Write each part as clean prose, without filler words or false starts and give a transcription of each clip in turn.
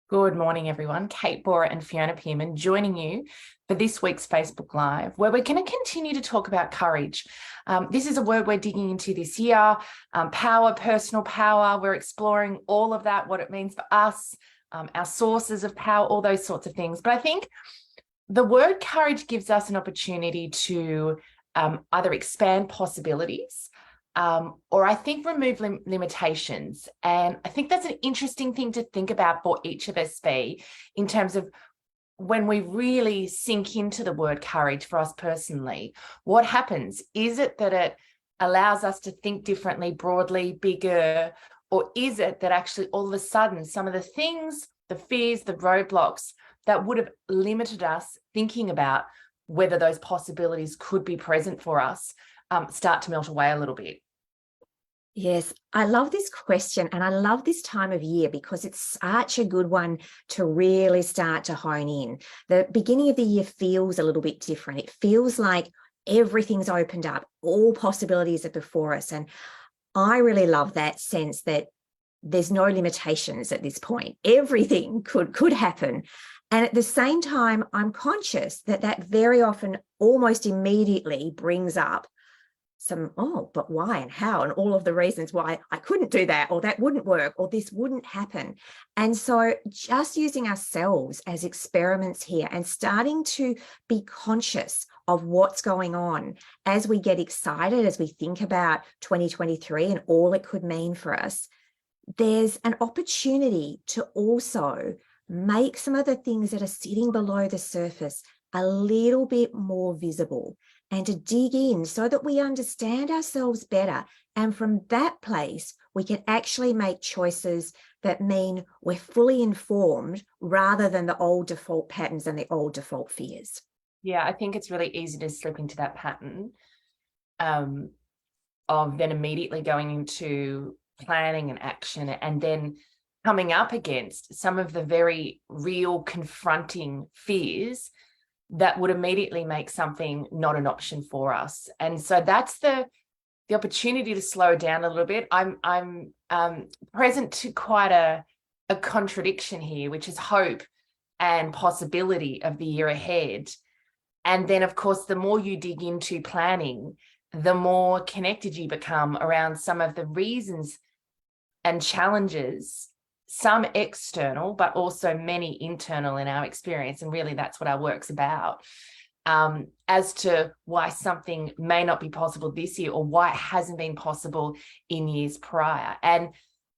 Good morning, everyone. Kate Bora and Fiona Pearman joining you for this week's Facebook Live, where we're going to continue to talk about courage. This is a word we're digging into this year. Power, personal power. We're exploring all of that, what it means for us, our sources of power, all those sorts of things. But I think the word courage gives us an opportunity to either expand possibilities or I think remove limitations. And I think that's an interesting thing to think about for each of us, Fee, in terms of when we really sink into the word courage for us personally. What happens? Is it that it allows us to think differently, broadly, bigger, or is it that actually all of a sudden some of the things, the fears, the roadblocks that would have limited us thinking about whether those possibilities could be present for us start to melt away a little bit? Yes, I love this question and I love this time of year because it's such a good one to really start to hone in. The beginning of the year feels a little bit different. It feels like everything's opened up, all possibilities are before us. And I really love that sense that there's no limitations at this point. Everything could happen. And at the same time, I'm conscious that that very often almost immediately brings up but why and how and all of the reasons why I couldn't do that, or that wouldn't work, or this wouldn't happen. And so just using ourselves as experiments here and starting to be conscious of what's going on as we get excited, as we think about 2023 and all it could mean for us, there's an opportunity to also make some of the things that are sitting below the surface a little bit more visible, and to dig in so that we understand ourselves better. And from that place, we can actually make choices that mean we're fully informed rather than the old default patterns and the old default fears. Yeah, I think it's really easy to slip into that pattern of then immediately going into planning and action and then coming up against some of the very real confronting fears that would immediately make something not an option for us. And so that's the opportunity to slow down a little bit. I'm present to quite a contradiction here, which is hope and possibility of the year ahead. And then, of course, the more you dig into planning, the more connected you become around some of the reasons and challenges, some external, but also many internal in our experience. And really, that's what our work's about, as to why something may not be possible this year or why it hasn't been possible in years prior. And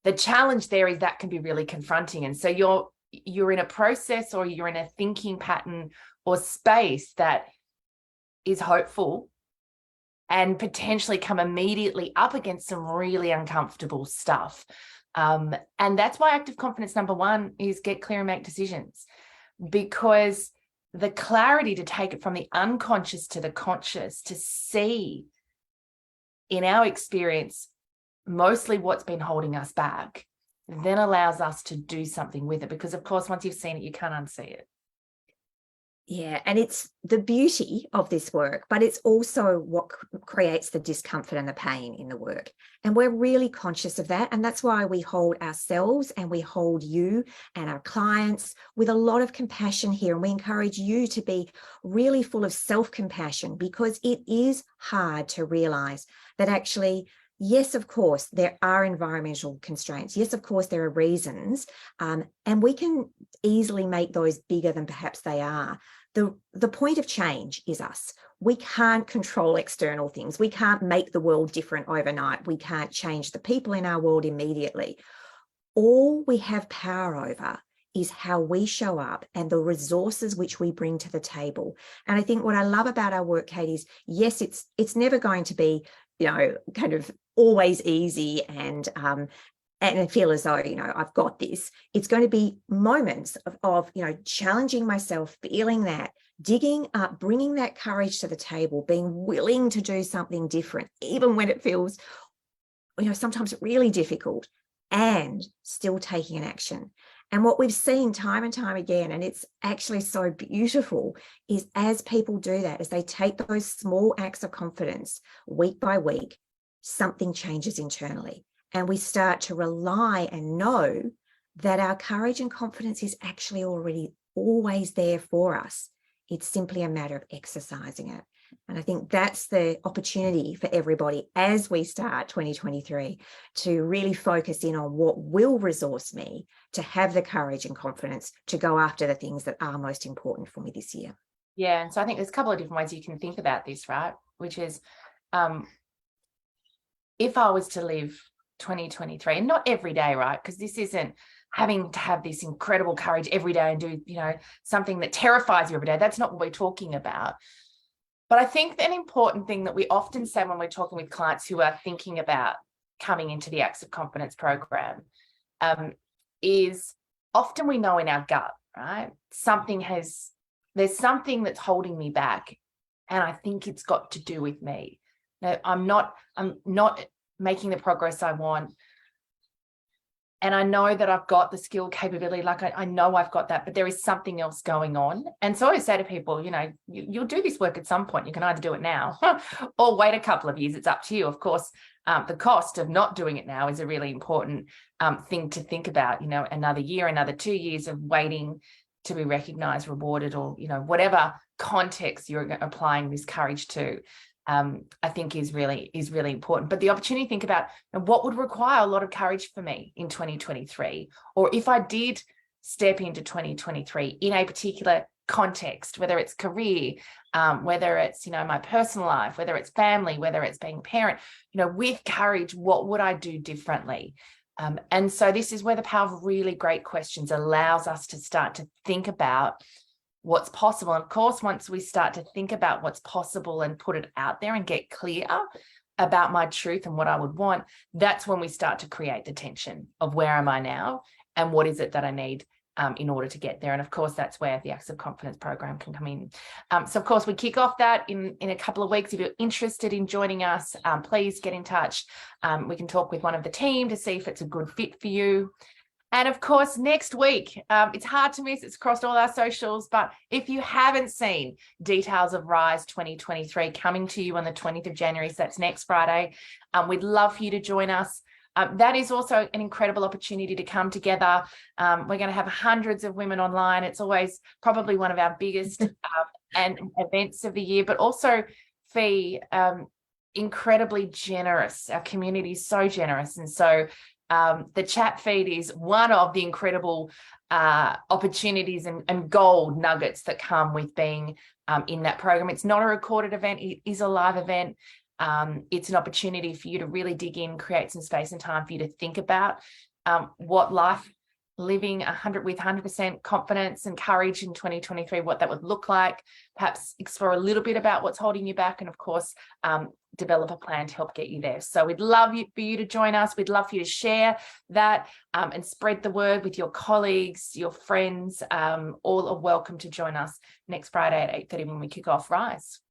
the challenge there is that can be really confronting. And so you're in a process or you're in a thinking pattern or space that is hopeful and potentially come immediately up against some really uncomfortable stuff. And that's why active confidence number one is get clear and make decisions, because the clarity to take it from the unconscious to the conscious, to see in our experience mostly what's been holding us back, then allows us to do something with it. Because of course, once you've seen it, you can't unsee it. Yeah, and it's the beauty of this work, but it's also what creates the discomfort and the pain in the work. And we're really conscious of that. And that's why we hold ourselves and we hold you and our clients with a lot of compassion here. And we encourage you to be really full of self-compassion, because it is hard to realize that actually, yes, of course, there are environmental constraints. Yes, of course, there are reasons, and we can easily make those bigger than perhaps they are. The point of change is us. We can't control external things. We can't make the world different overnight. We can't change the people in our world immediately. All we have power over is how we show up and the resources which we bring to the table. And I think what I love about our work, Kate, is yes, it's never going to be, kind of always easy and feel as though, I've got this. It's going to be moments of challenging myself, feeling that, digging up, bringing that courage to the table, being willing to do something different, even when it feels, sometimes really difficult, and still taking an action. And what we've seen time and time again, and it's actually so beautiful, is as people do that, as they take those small acts of confidence week by week, something changes internally. And we start to rely and know that our courage and confidence is actually already always there for us. It's simply a matter of exercising it. And I think that's the opportunity for everybody as we start 2023 to really focus in on what will resource me to have the courage and confidence to go after the things that are most important for me this year. Yeah. And so I think there's a couple of different ways you can think about this, right? Which is, if I was to live 2023, and not every day, right? Because this isn't having to have this incredible courage every day and do, something that terrifies you every day. That's not what we're talking about. But I think an important thing that we often say when we're talking with clients who are thinking about coming into the Acts of Confidence program is often we know in our gut, right? There's something that's holding me back. And I think it's got to do with me. Now, I'm not making the progress I want. And I know that I've got the skill capability, like I know I've got that, but there is something else going on. And so I always say to people, you'll do this work at some point. You can either do it now or wait a couple of years. It's up to you. Of course, the cost of not doing it now is a really important thing to think about, another year, another 2 years of waiting to be recognized, rewarded, or, whatever context you're applying this courage to. I think is really important. But the opportunity to think about what would require a lot of courage for me in 2023, or if I did step into 2023 in a particular context, whether it's career, whether it's, my personal life, whether it's family, whether it's being a parent, with courage, what would I do differently? And so this is where the power of really great questions allows us to start to think about what's possible. And of course, once we start to think about what's possible and put it out there and get clear about my truth and what I would want, that's when we start to create the tension of where am I now and what is it that I need in order to get there. And of course, that's where the Acts of Confidence program can come in. So of course, we kick off that in a couple of weeks. If you're interested in joining us, please get in touch. We can talk with one of the team to see if it's a good fit for you. And of course, next week, it's hard to miss. It's across all our socials. But if you haven't seen details of Rise 2023 coming to you on the 20th of January, so that's next Friday, we'd love for you to join us. That is also an incredible opportunity to come together. We're going to have hundreds of women online. It's always probably one of our biggest and events of the year, but also Fee, incredibly generous. Our community is so generous. And so the chat feed is one of the incredible opportunities and gold nuggets that come with being in that program. It's not a recorded event. It is a live event. It's an opportunity for you to really dig in, create some space and time for you to think about what life living 100% confidence and courage in 2023, what that would look like, perhaps explore a little bit about what's holding you back, and of course, develop a plan to help get you there. So we'd love for you to join us. We'd love for you to share that and spread the word with your colleagues, your friends. All are welcome to join us next Friday at 8:30 when we kick off Rise.